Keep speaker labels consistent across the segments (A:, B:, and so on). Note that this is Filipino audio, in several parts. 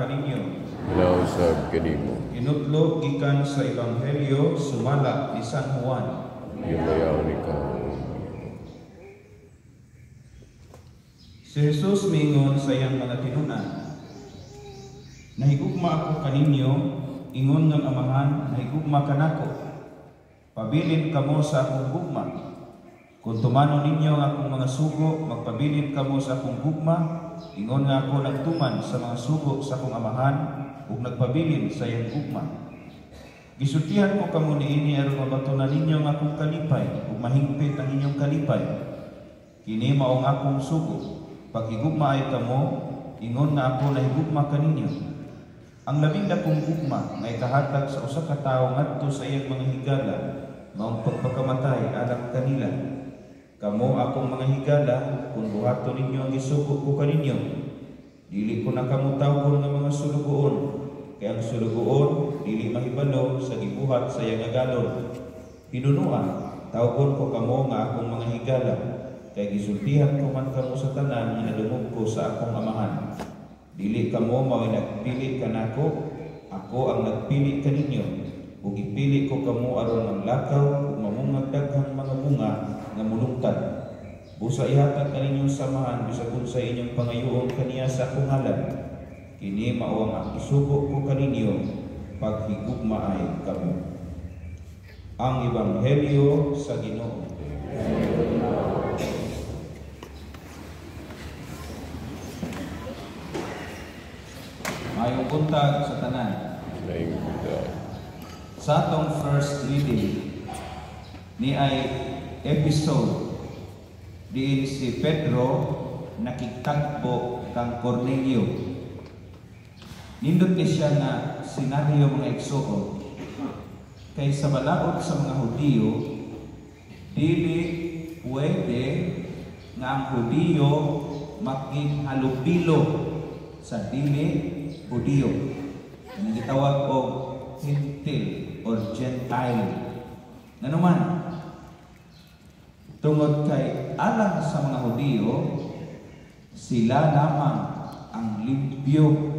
A: kaninyo.
B: Hinausab kanimo.
A: Inutlo gikan sa Ebanghelyo sumala ni San Juan.
B: Yumayaw ni ka.
A: Si Jesus mingon sa iyang mga tinunan, nahigugma ako kaninyo, ingon ng amahan, nahigugma kanako. Pabilin kamo sa akong gugma. Kung tumano ninyo ang akong mga sugo, magpabilin kamo sa akong gugma. Ingon nga ako nagtuman sa mga sugo sa akong amahan, ug nagpabilin sa iyang gugma. Gisultihan ko kamo niini aron mabatunan ninyo ang akong kalipay, ug mahingpit ang inyong kalipay. Kini maong akong sugo. Paghigugma ay kamo, ingon nga ako nahigugma kaninyo. Ang labing dakong gugma nga ikahatag sa usa ka tawo ngadto sa iyang mga higala, maong pagpakamatay alang kanila. Kamo akong mga higala, kung buhaton ninyo ang isugo ko kaninyo. Dili ko na kamo tawgon nga mga sulugoon, kaya ang sulugoon dili mahibalo sa gibuhat sa iyang agalon. Pinunuan, tawgon ko kamo nga akong mga higala, kay gisultihan ko man kamo sa tanan nga nadungog ko sa akong amahan. Dili kamo mao nagpili kanako, ako ang nagpili kaninyo. Ug ipili ko kamo aron manglakaw ug mamungag daghang mga bunga nga mulungtad. Busa ihatag kaninyong samahan bisag sa inyong pangayoon kaniya sa akong ngalan. Kini mao ang isugo ko kaninyo paghigugma ay kamo. Ang Ebanghelyo sa Ginoo. Mayong buntag sa tanan. Sa atong first reading ni ay episode diin si Pedro nakitagpo kang Cornelio. Nindot ni siya na senaryo mga igsoon kay sa balaod sa mga Hudiyo dili pwede nga ang Hudiyo maging halubilo sa dili Hudiyo. Ang gitawag og Gentil or Gentile. Nanuman, tungod kay alang sa mga Hudiyo, sila lamang ang limpyo.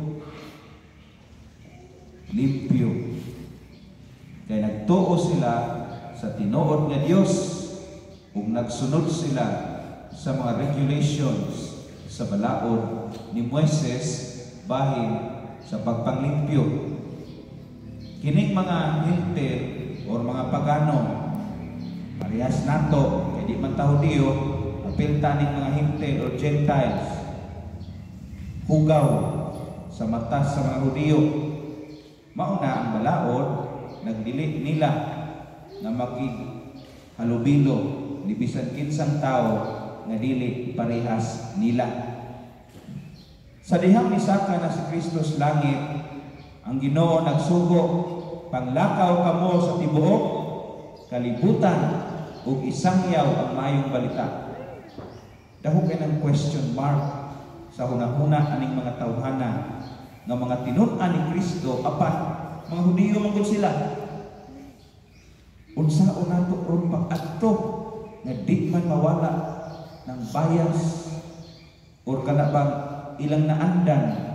A: Kay nagtuo sila sa tinuod nga Dios ug nagsunod sila sa mga regulations sa balaod ni Moises bahin sa pagpanglimpyo. Kining mga Gentil or mga pagano, parehas nato, kay di man ta Hudiyo, apilta ning mga Gentil or Gentiles, hugaw sa mata sa mga Hudiyo. Mauna ang balaod, nagdili nila na makighalubilo ni bisan kinsang tao nga dili parehas nila. Sa dihang misaka na si Kristo sa langit, ang Ginoo nagsugo, panglakaw kamo sa tibuok kalibutan ug isangyaw ang maayong balita. Dahog kay ng question mark sa hunahuna aning mga tawhana nga mga tinun-an ni Kristo apan mga Hudiyo man gud sila. Unsaon nato ron pag-adto nga di man mawala ng bias or kanabang ilang naandan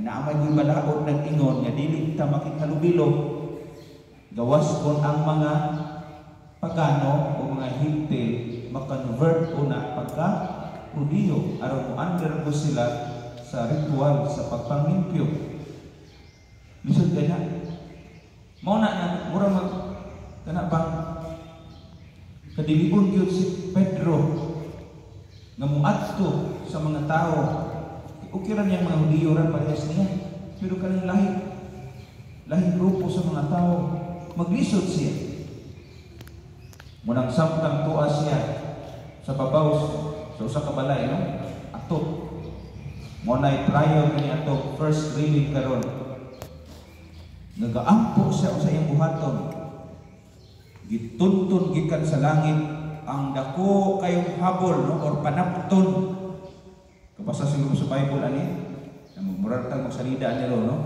A: naamay ko'y balaod nag-ingon nga dili ta makikhalubilo gawas kon ang mga pagano o mga Gentil makonvert una pagka Hudiyo aron mo-undergo sila sa ritual sa pagpanglimpyo. Lisod kaya mao na mura mag kanabang kadilibon gyud si Pedro nga muadto sa mga tao. Ukiran niyang mga Hudiyo ran parehas niya. Pero kaning lahing grupo sa mga tao, maglisod siya. Munang samtang tuwa siya sa babaw sa usa ka balay, no? Ato. Muna'y trial kani ato first reading karon. Nagaampo siya sa iyang buhaton. Gituntun gikan sa langit ang dako kayong habol, no? Or panapton. Kapasa siguro sa Bible ani, na magmurartang magsalida nila, no?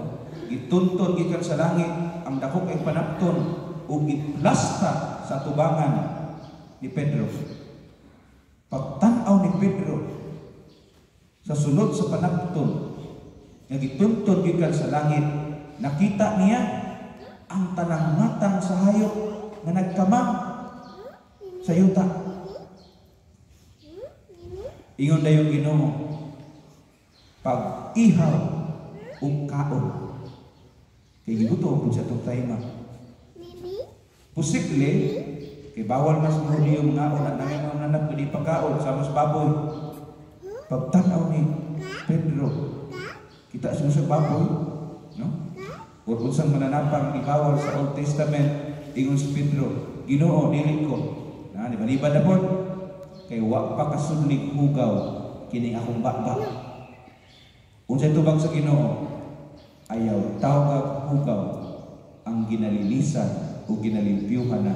A: Gituntun gikan sa langit ang dako kay panapton ug giplasta sa tubangan ni Pedro. Pagtan-aw ni Pedro sa sulod sa panapton, nga gituntun gikan sa langit, nakita niya ang tanang matang sa hayop nga nagkamang sa yuta. Ingon dayon Ginoo, pag ihaw ug kaon kay gibuto ko sa itong tayma. Posible kay bawal mas mga Hudiyo mga una nanging mga nanap kadi pagkaon sa mas baboy. Pagtanaw ni Pedro, kita susog baboy, no? Or unsang mananapang ibawal sa Old Testament, ingon si Pedro, Ginoo dili ko. Na di balibad na pod kay wa pa kasudlig hugaw kini akong baba. Unsay tubag sa Ginoo? Ayaw tawag hugaw ang ginalilisan o ginalimpyuhan na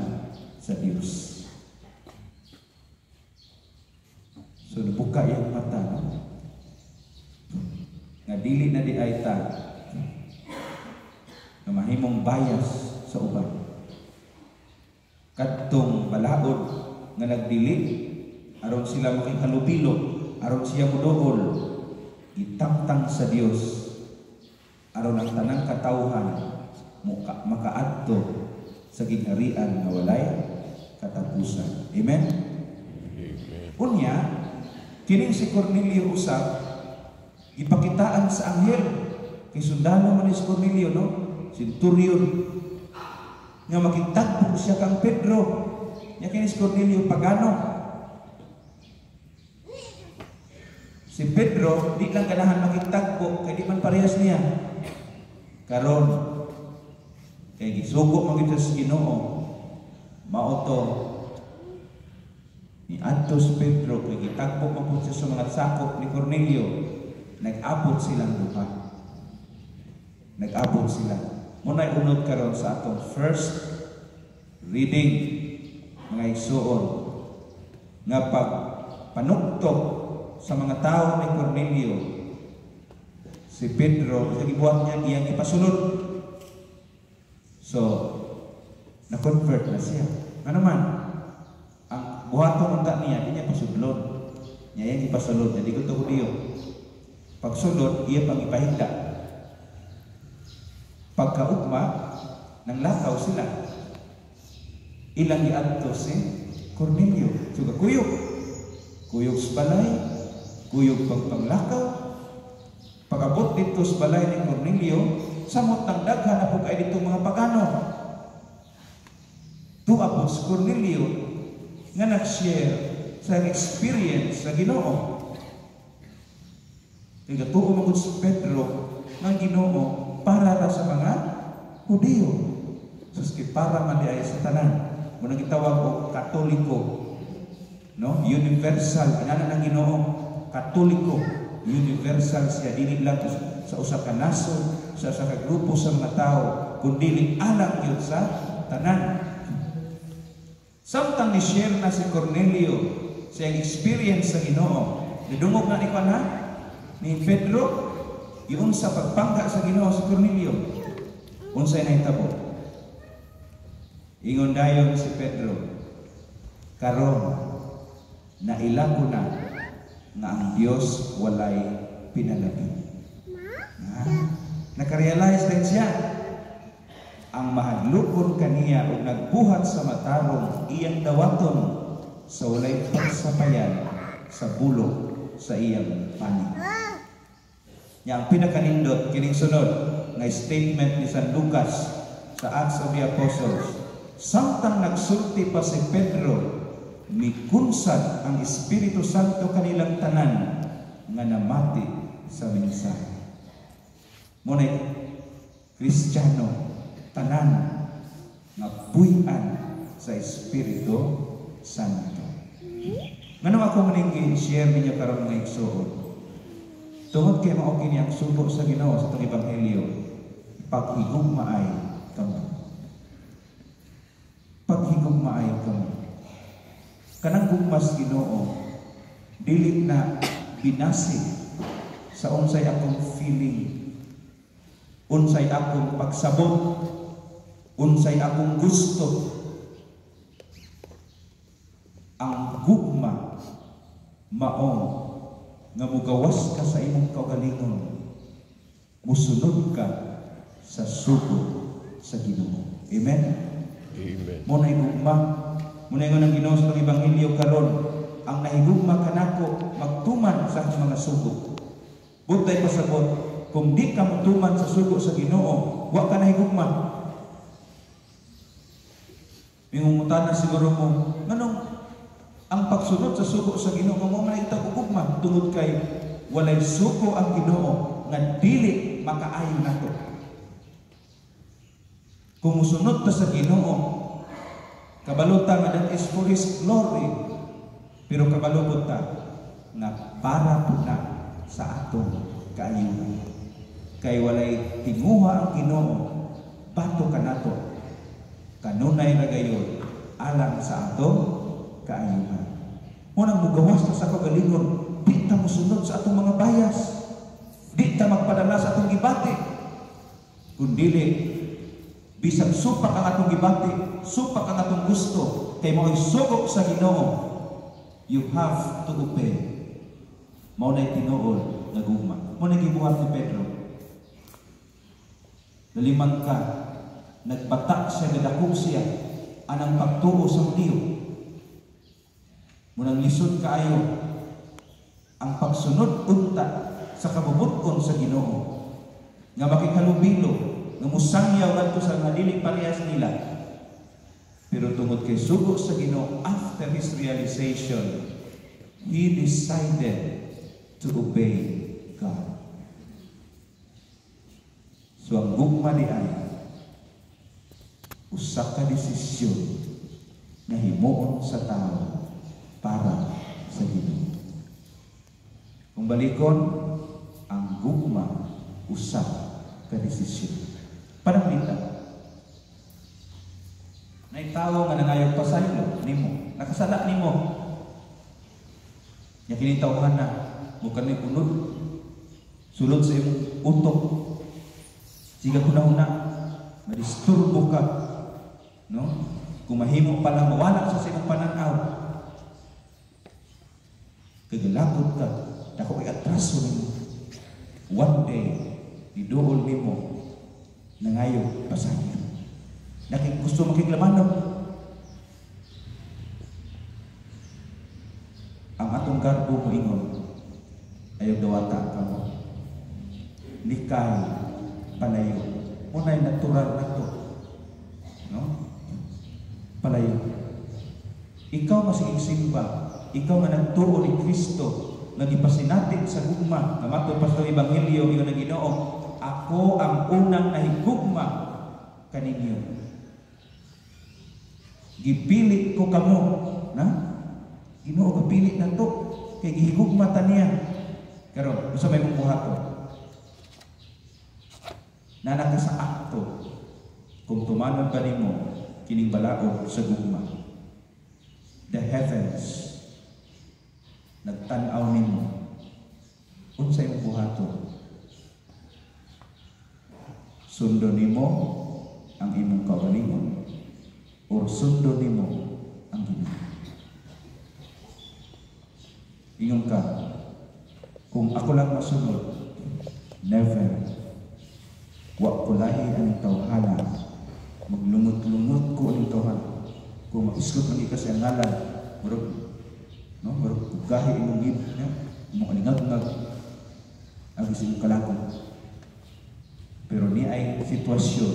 A: sa Dios. So nabuka yung mata, no? Nga dili na di ay ta na mahimong bias sa uban. Kadtong balaod nga nagdili aron sila makihalubilo, aron siya muduol, itangtang sa Dios aron ang tanang katawhan makaadto sa ginharian nga walay katapusan. Amen? Unya, kining si Cornelio usab gipakitaan sa anghel kay sundalo man ni si Cornelio, no? Centurion nga makitagpo siya kang Pedro. Nya kini si Cornelio pagano. Si Pedro di lang ganahan makitagpo kay di man parehas niya. Karon kay gisugo man gid sa Ginoo, mao to ni adtos Pedro kay gitagpo man pud sa mga sakop ni Cornelio. Nag-abot silang duha. Nag-abot sila. Muna'y unod karon sa atong first reading, mga igsuon, nga pag panuktok sa mga tao ni Cornelio, si Pedro, sa gibuhat niya, iyang ipasulod. So, na-convert na siya. Ano man, ang buhaton unta niya, di niya pasudlon. Niya iyang ipasulod, hindi ko ito Hudiyo. Pagsulod, iya pang ipahigda. Pagkaugma, nang lakaw sila. Ilang iadto si Cornelio. Suga kuyog. Kuyog sa balay, kuyog pagpanglakaw. Pag-abot dito sa balay ni Cornelio, samot ng daghan na po kayo dito mga pagano. Tuapos si Cornelio nga nag-share sa experience sa Ginoo. Kaya tuo magod si Pedro ng Ginoo para ra sa mga Hudiyo. Suski para man di ay sa tanan. Muna gitawag og Katoliko. No? Universal. Inana ng Ginoo, Katoliko. Universal siya. Dili lang sa usa ka nasod, sa usa ka grupo sa mga tao, kundi alang yun sa tanan. Samtang ni-share na si Cornelio sa experience sa Ginoo, nidungog na ni Pana ni Pedro, yun sa pagpangga sa Ginoo si Cornelio. Unsay nahitabo? Ingon dayon si Pedro, karon nailako na nga ang Dios walay pinalabi. Nakarealize din siya ang mahadlokon kaniya o nagbuhat sa matarong iyang dawaton sa walay pagsapayan sa bulok sa iyang panig. Yang pinakanindot kining sunod nga statement ni San Lucas sa Acts of the Apostles. Samtang nagsulti pa si Pedro, mikunsad ang Espiritu Santo kanilang tanan nga namati sa mensahe. Muna'y Kristiyano tanan nga buhian sa Espiritu Santo. Ngano ako maning i-share ninyo karon mga igsoon? Tungod kay mao kini ang sugo sa Ginoo sa itong ebanghelyo, paghigugmaay kamo. Paghigugmaay kamo. Kanang gugmas Ginoo, dili na binasi sa unsay akong feeling, unsay akong pagsabot, unsay akong gusto. Ang gugma mao nga mugawas ka sa imong kaugalingon musunod ka sa sugo sa Ginoo. Amen?
B: Amen.
A: Mo na igugma, mo na ingon ang Ginoo sa Ebanghelyo karon, ang nahigugma kanako magtuman sa mga sugo. Buntay pasabot, kung di ka magtuman sa sugo sa Ginoo, wa ka nahigugma. Mingumutan na siguro mo, nganong ang pagsunod sa sugo sa Ginoo mo man itag ugma tungod kay walay sugo ang Ginoo nga dili makaayo nato. Kung musunod ta sa Ginoo, kabalutan nga that is for His glory, pero kabalubot ta nga para po na sa atong kaayuhan. Kay walay tinguha ang Ginoo, bato ka nato, kanunay na gayon, alang sa atong kaayuhan. Munang mugawas ta sa kagalingon, di ta musunod sa atong mga bayas, di ta magpadala sa atong gibati, kundili bisag supak ang atong gibati, supak ang atong gusto, kay mo'y sugok sa Ginoo. You have to obey. Mao na'y tinuod nga gugma. Mao na'y gibuhat ni Pedro. Nalimang ka, nagbatak siya, nadakog siya, anang pagtuo sa Diyo. Munang lisod kaayo, ang pagsunod unta sa kabubuton sa Ginoo. Nga makikalubilo, nga musangyaw ngadto sa dili parehas nila. Pero tungod kay sugo sa Ginoo, after his realization, he decided to obey God. So ang gugma di ay usa ka desisyon na himuon sa tao para sa Ginoo. Kung balikon, ang gugma usa ka desisyon. Parang dita, naitawo nga nangayog pasaylo nimo, nakasala nimo. Nya kini tawhan na bukan ni punod sulod sa imong utok. Siga kuna-una madisturbo ka, no? Kung mahimo pa lang mawala sa imong pananaw, kagalakot ka, dako kay atraso nimo. One day iduol nimo nangayo pasaylo. Nakik gusto makiglamanok. Ang atong garbo mo ingon, ayaw dawata ka mo. Likay, palayo. Unay natural na to. No? Palayo. Ikaw masiging simba. Ikaw nga nagtuo ni Kristo. Nagipasinatin sa gugma. Namatod pa sa Ebanghelyo, yung na Ginoo, ako ang unang nahigugma kaninyo. Gipilit ko kamo, na? Ginoo kapilit na to, kay gihigugma ta niya. Karon, usa may mong buhaton. Na naka sa akto, kung tumanon pa nimo kining balaod sa gugma. The heavens nagtan-aw nimo. Unsay imong buhaton? Sundo nimo ang imong kaugalingon o sundo nimo ang Ginoo. Ingon ka, kung ako lang masunod, never. Wa ko lahi ang tawhana, maglungot-lungot ko ang tawhana. Kung mag-iskot ang ika sa ngalan, marag gahi imong gib, imong alingag-ngag, agis imong kalakon. Pero ni ay sitwasyon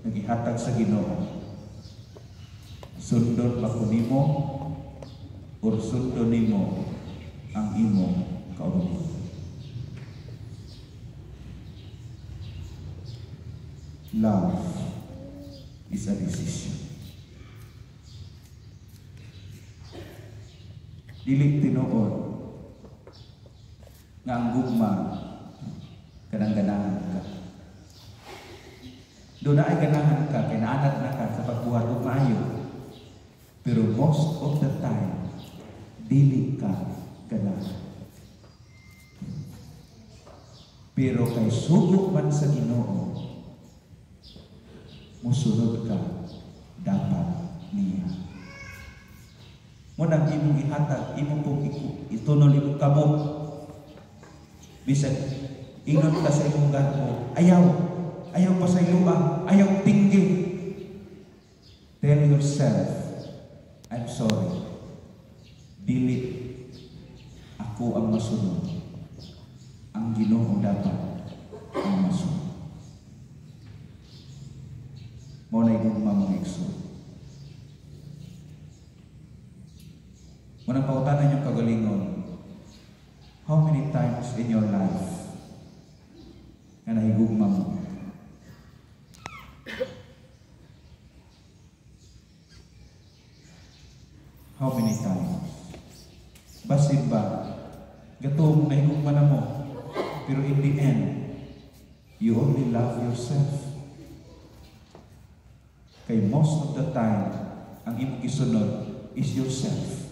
A: nagihatag sa Ginoo. Sundon ba ko nimo o sundon nimo ang imong kaugalingon? Love is a decision. Dili tinuod nga ang gugma kanang ganahan ka. Doon na ay ganahan ka, kinaanad na ka sa pagbuhat o maayo. Pero most of the time, dili ka ganahan. Pero kay sugo man sa Ginoo, musunod ka, dapat niya. Munang imong ihatag, imong pong itunol imong kamot. Bisag Ingon ka sa imong God mo, ayaw pa sa iluwa, ayaw tinggi. Tell yourself, I'm sorry. Dili ako ang masunod. Ang Ginoo dapat ang masunod. Mo na igugma mga igsoon. Munang pautanan yung kagalingon, how many times in your life na nahigugma mo? How many times? Basin ba? Gatong nahigugma na mo, pero in the end, you only love yourself. Kay most of the time, ang imong gisunod is yourself.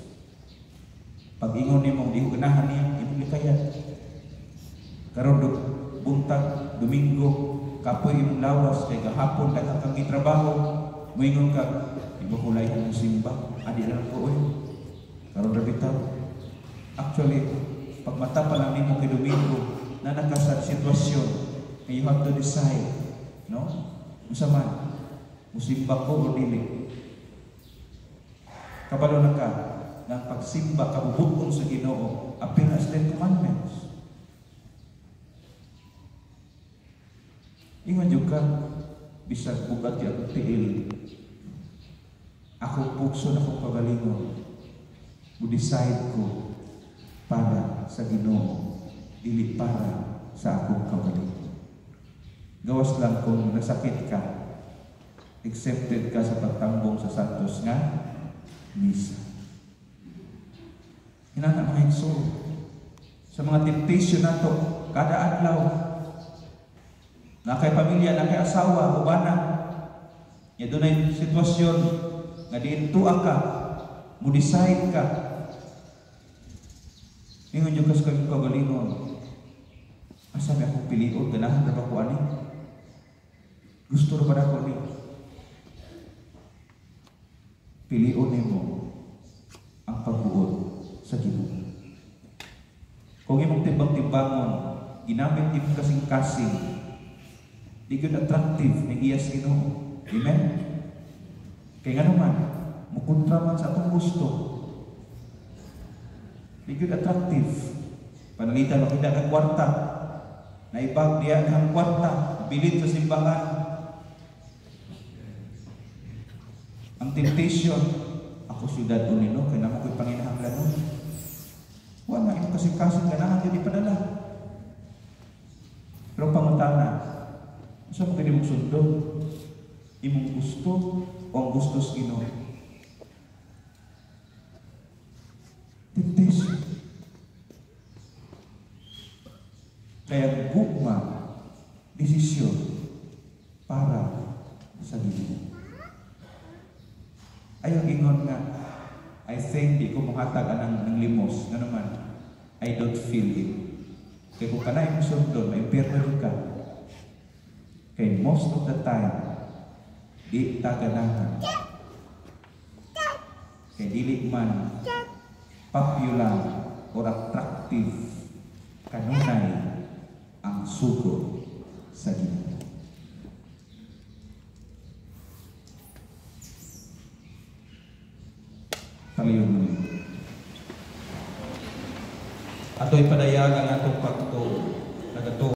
A: Pag ingon nimo di ganahan niya imong likayat. Karon buntag Domingo kapoy imong lawas kay gahapon daghang kang gitrabaho, moingon ka ibo kulay ang simba, adi lang ko oy. Karon ra bitaw. Actually, pag mata pa lang nimo kay Domingo na nakasa sitwasyon, you have to decide, no? Unsa man, musimba ko o dili. Kabalo na ka ng pagsimba, kabubuton sa Ginoo, appeal as 10 commandments. Ingon yung ka, bisag bugat yung tiil. Ako pukso na kong pagalingon. Decide ko para sa Ginoo, dili para sa akong kagalingon. Gawas lang kung nasakit ka, accepted ka sa pagtambong sa Santos nga misa. Hinana mga igsoon, sa mga temptation nato kada adlaw, na kay pamilya, na kay asawa, ubana, ya dunay sitwasyon nga diin tuwa ka, mo decide ka. Ingon yung kas kang kagalingon, asa may akong pilion, ganahan na ba ko ani? Gusto na ba na ko ani? Pilion nimo ang pagbuod sa Ginoo. Kung imong timbang-timbangon, ginamit imong kasing-kasing, di gyud attractive ng iyas Ginoo. Amen? Kaya nga naman, mukontra man sa atong gusto. Di gyud attractive. Panalitan mo kita ng kwarta, naibag diya ng kwarta, bilid sa simbahan. Ang temptation, ako syudad o nino, kaya naman ko'y panginahanglan nun. Wala, yung kasing-kasing ganahan yun ipadala. Pero pangutana, saan mo kayo mong sundo? Imong gusto o ang gusto sa Ginoo? Temptation. Kaya gugma, desisyon para sa Ginoo. Ayaw ingon nga, I think di ko makahtag ng limos. Nga naman, I don't feel it. Kaya kung kanay mo sundon, may impirno ka. Kaya most of the time, di taganahan. Kaya dili man popular or attractive kanunay ang sugo sa Ginoo. Paliyon mo yun. Ato'y padayagan atong pagtuo.